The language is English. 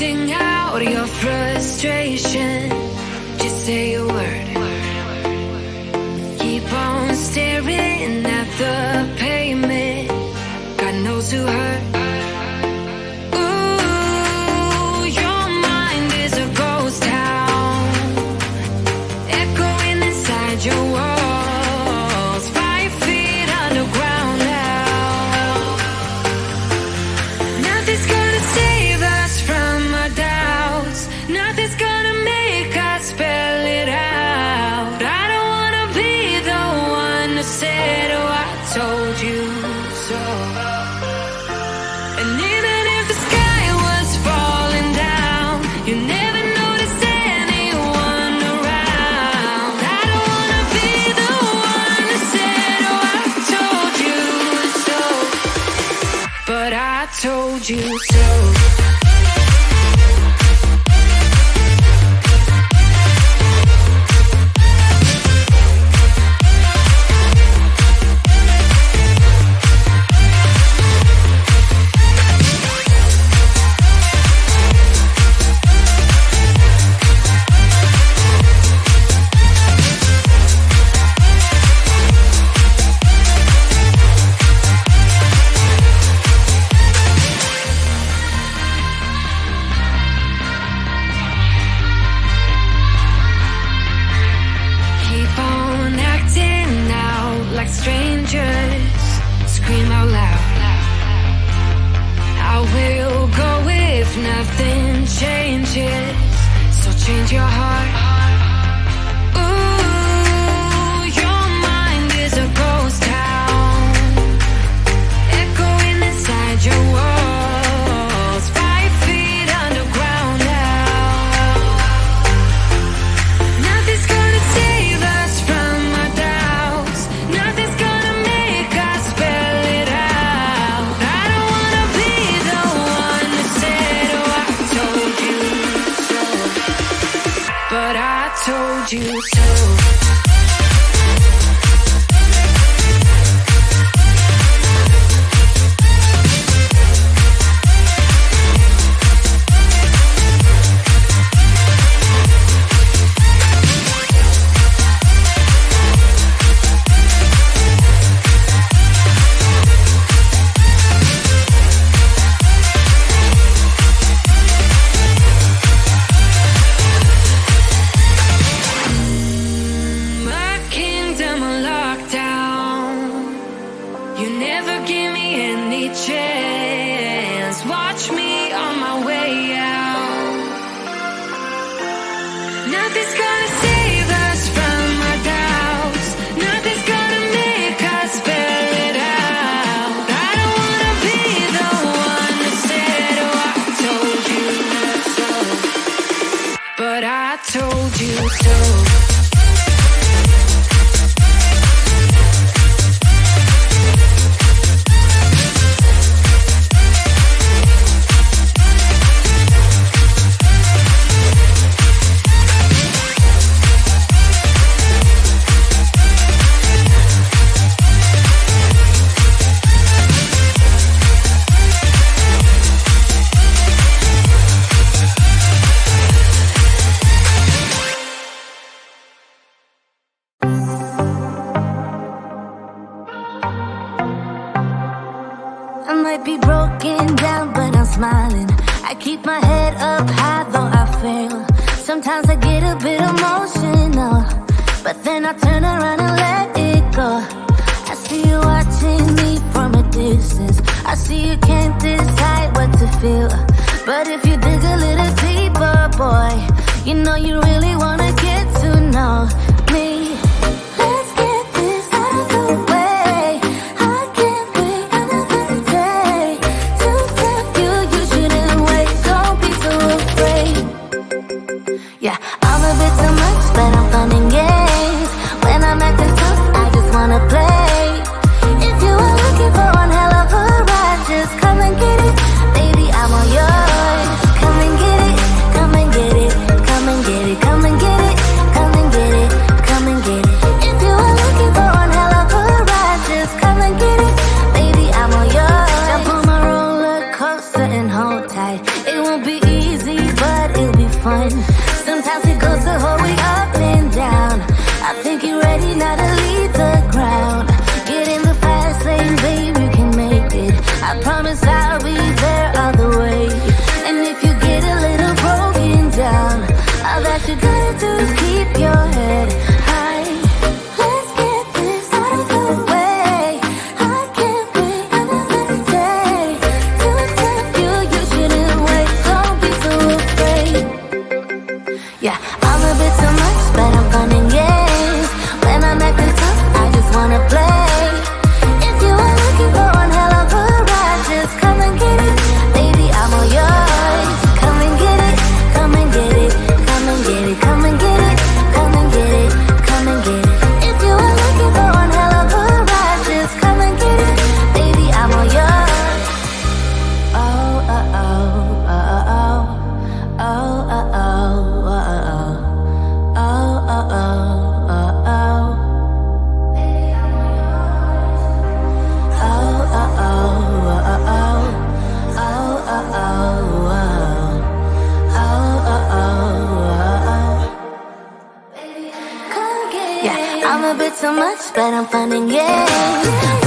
Sing out your frustration, just say a word. Keep on staring at the pavement, God knows who hurt. Ooh, your mind is a ghost town, echoing inside your walls, 5 feet underground now. Nothing's gonna save us from our doubts, nothing's gonna make us spell it out. I don't wanna be the one who said, oh, I told you so. And even if the sky was falling down, you never noticed anyone around. I don't wanna be the one who said, oh, I told you so, but I told you so. Keep on acting out like strangers, scream out loud. I will go if nothing changes, so change your heart. Ooh, your mind is a ghost town, echoing inside your walls, 5 feet underground now. Nothing's gonna save us from our doubts, nothing's gonna make us spell it out. I don't wanna be the one who said, oh, I told you so, but I told you so. My kingdom on lockdown, you never give me any chance. Watch me on my way out. Nothing's gonna save us from our doubts, nothing's gonna make us spell it out. I don't wanna be the one who said, oh, I told you so, but I told you so. I might be broken down, but I'm smiling. I keep my head up high, though I fail. Sometimes I get a bit emotional, but then I turn around and let it go. I see you watching me from a distance. I see you can't decide what to feel, but if you dig a little deeper, boy, you know you really wanna get to know me. Let's get this out of the way. I can't wait another day to tell you you shouldn't wait. Don't be so afraid. Yeah, I'm a bit too much, but I'm fun and games. When I'm acting tough, I just wanna play. If you are looking for one hell of a ride, just come and get it. Baby, I'm all yours. Come and get it, come and get it, come and get it, come and get it, come and get it, come and get it. If you are looking for one hell of a ride, just come and get it. Baby, I'm all yours. Jump on my roller coaster and hold tight. It won't be easy, but it'll be fun. Sometimes it goes the whole way up and down. I think you're ready now to leave the ground. Get in the fast lane, babe, you can make it. I promise I'll be there all the way. And if you get a little broken down, all that you gotta do is keep your head high. Let's get this out of the way. I can't wait another day to tell you you shouldn't wait. Don't be so afraid. Yeah, I'm a bit too much, but I'm fun and games. When I'm acting tough, I just wanna play. If you are looking for one hell of a ride, just come and get it. Baby, I'm all yours. Come and get it, come and get it, come and get it, come and get it, come and get it, come and get it. If you are looking for one hell of a ride, just come and get it. Baby, I'm all yours. Oh, oh, oh, oh, oh, oh, oh, oh, oh, oh, oh, oh, oh. Yeah, I'm a bit too much, but I'm fun and games.